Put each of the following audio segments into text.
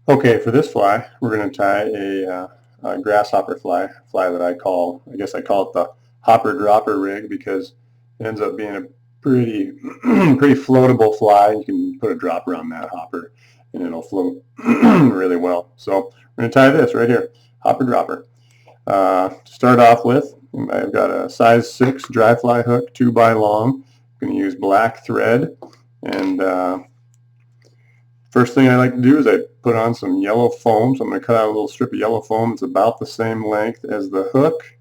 Okay, for this fly, we're going to tie a grasshopper fly that I guess I call it the hopper dropper rig because it ends up being a pretty, pretty floatable fly. You can put a dropper on that hopper and it'll float really well. So we're going to tie this right here, hopper dropper. To start off with, I've got a size 6 dry fly hook, 2x long. I'm going to use black thread, and first thing I like to do is I put on some yellow foam. So I'm going to cut out a little strip of yellow foam. It's about the same length as the hook.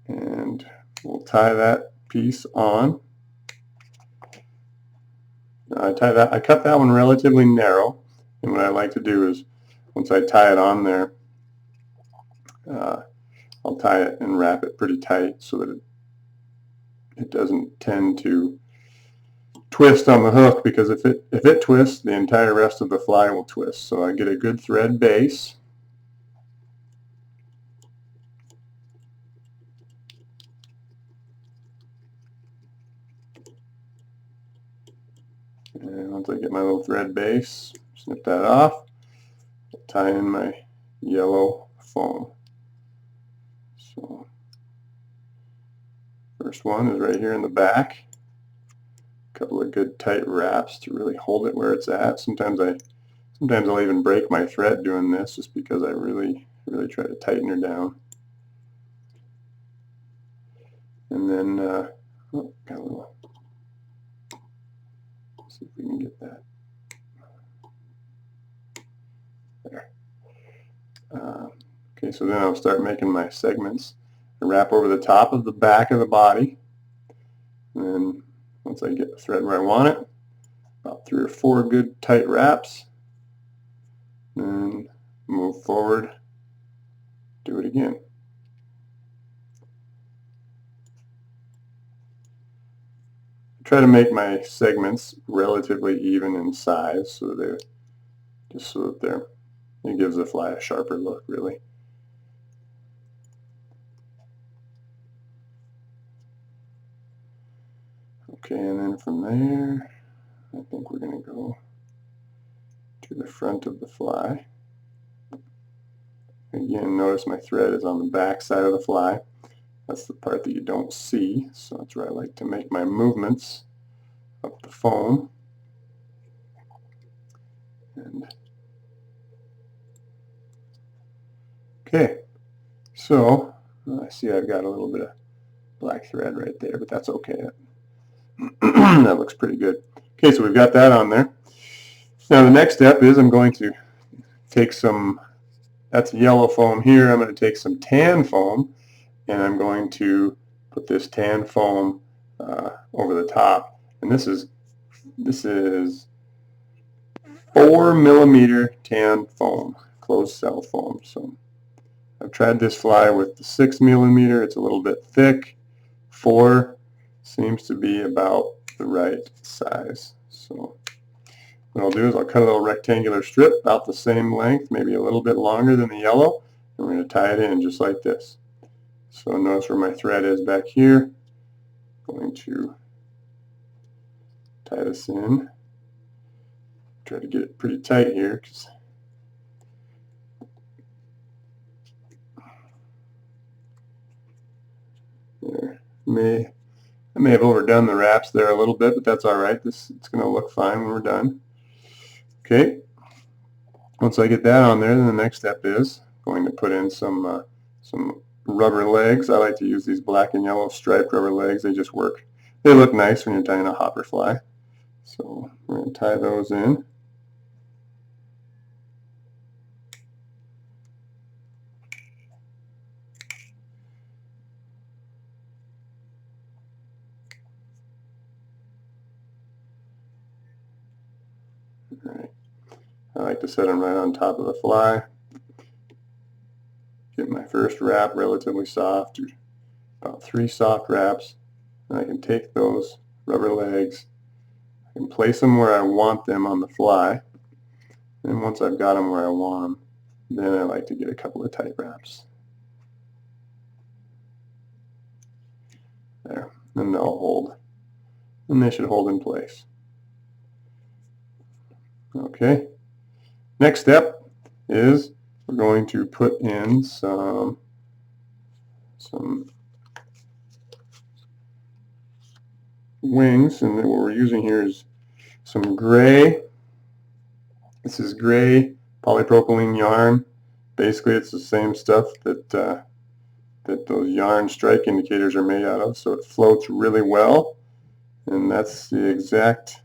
And we'll tie that piece on. I cut that one relatively narrow. And what I like to do is once I tie it on there, I'll tie it and wrap it pretty tight so that it doesn't tend to twist on the hook, because if it twists, the entire rest of the fly will twist. So I get a good thread base. And once I get my little thread base, snip that off, tie in my yellow foam. So first one is right here in the back. A couple of good tight wraps to really hold it where it's at. Sometimes I'll even break my thread doing this just because I really try to tighten her down. And then got a little. Let's see if we can get that. There. Okay, so then I'll start making my segments. I wrap over the top of the back of the body. And then once I get the thread where I want it, about 3 or 4 good tight wraps, and move forward, do it again. I try to make my segments relatively even in size so that it gives the fly a sharper look, really. Okay, and then from there, I think we're going to go to the front of the fly. Again, notice my thread is on the back side of the fly. That's the part that you don't see, so that's where I like to make my movements up the foam. And okay, so I see I've got a little bit of black thread right there, but that's okay. That looks pretty good. Okay, so we've got that on there. Now the next step is I'm going to take some, that's yellow foam here, I'm going to take some tan foam, and I'm going to put this tan foam over the top. And this is 4mm tan foam, closed cell foam. So I've tried this fly with the 6mm. It's a little bit thick. 4 seems to be about the right size. So what I'll do is I'll cut a little rectangular strip about the same length, maybe a little bit longer than the yellow, and we're going to tie it in just like this. So notice where my thread is back here. I'm going to tie this in. Try to get it pretty tight here, because I may have overdone the wraps there a little bit, but that's all right. It's going to look fine when we're done. Okay. Once I get that on there, then the next step is going to put in some rubber legs. I like to use these black and yellow striped rubber legs. They just work. They look nice when you're tying a hopper fly. So we're going to tie those in. All right. I like to set them right on top of the fly. Get my first wrap relatively soft, about 3 soft wraps, and I can take those rubber legs, I can place them where I want them on the fly, and once I've got them where I want them, then I like to get a couple of tight wraps. There, and they'll hold, and they should hold in place. Okay. Next step is we're going to put in some wings, and then what we're using here is some gray. This is gray polypropylene yarn. Basically, it's the same stuff that that those yarn strike indicators are made out of, so it floats really well, and that's the exact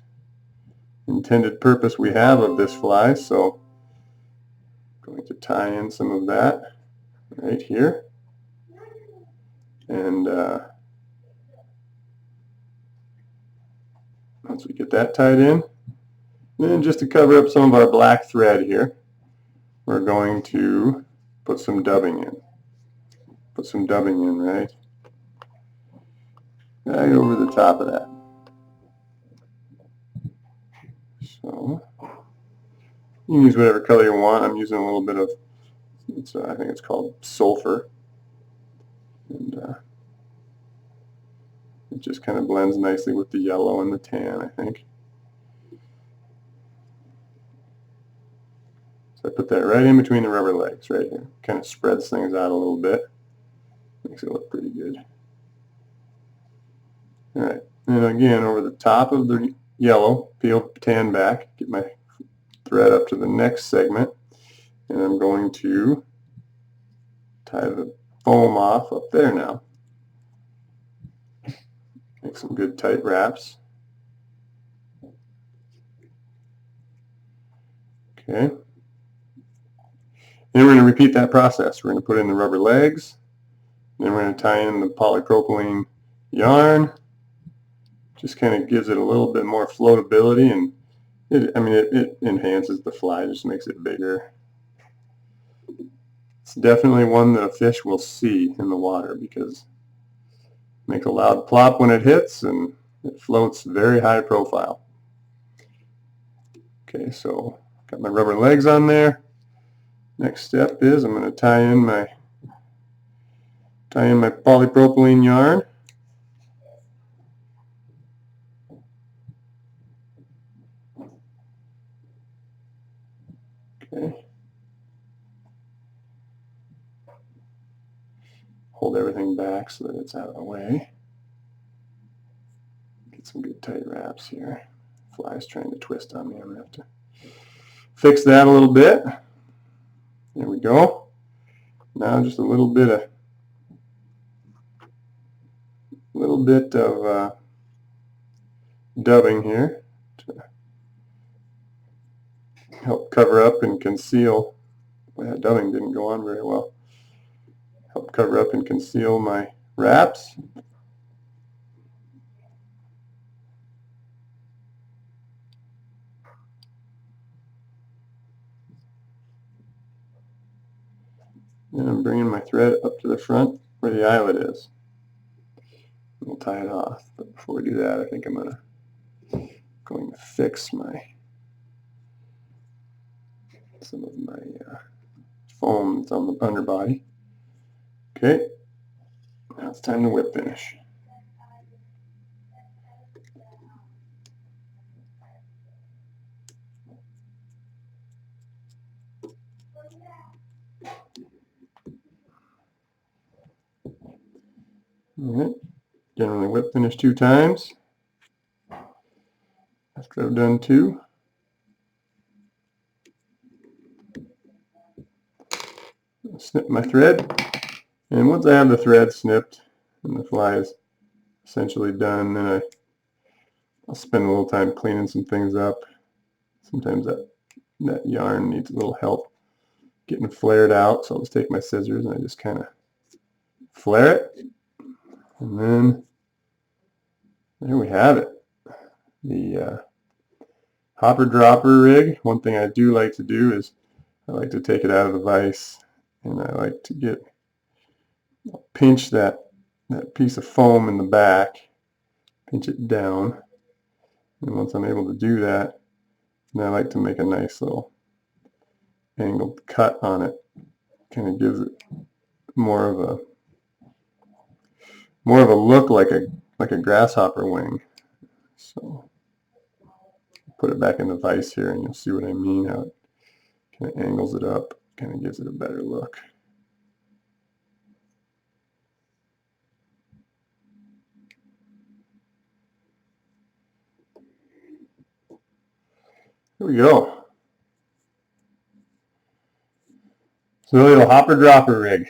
intended purpose we have of this fly. So I'm going to tie in some of that right here, and once we get that tied in, then just to cover up some of our black thread here, we're going to put some dubbing in. Put some dubbing in right over the top of that. So you can use whatever color you want. I'm using a little bit of, I think it's called sulfur, and it just kind of blends nicely with the yellow and the tan, I think. So I put that right in between the rubber legs right here. Kind of spreads things out a little bit. Makes it look pretty good. Alright, and again over the top of the yellow, peel tan back, get my thread up to the next segment, and I'm going to tie the foam off up there now. Make some good tight wraps. Okay. Then we're going to repeat that process. We're going to put in the rubber legs, then we're going to tie in the polypropylene yarn. Just kind of gives it a little bit more floatability, and it enhances the fly, just makes it bigger. It's definitely one that a fish will see in the water because it makes a loud plop when it hits, and it floats very high profile. Okay, so got my rubber legs on there. Next step is I'm going to tie in my polypropylene yarn. Okay. Hold everything back so that it's out of the way. Get some good tight wraps here. Fly's trying to twist on me. I'm going to have to fix that a little bit. There we go. Now just a little bit of dubbing here to help cover up and conceal. Well, that dubbing didn't go on very well. Help cover up and conceal my wraps. And I'm bringing my thread up to the front where the eyelet is. We'll tie it off, but before we do that, I think I'm going to fix some of my foam that's on the underbody. Okay, now it's time to whip finish. Alright, generally whip finish 2 times. After I've done 2, I'll snip my thread, and once I have the thread snipped and the fly is essentially done, then I'll spend a little time cleaning some things up. Sometimes that yarn needs a little help getting flared out, so I'll just take my scissors and I just kind of flare it, and then there we have it. The hopper dropper rig. One thing I do like to do is I like to take it out of the vise, and I like to pinch that piece of foam in the back, pinch it down, and once I'm able to do that, then I like to make a nice little angled cut on it. Kind of gives it more of a look like a grasshopper wing. So put it back in the vise here, and you'll see what I mean. How it Kind of angles it up, kind of gives it a better look. Here we go. So a little hopper dropper rig.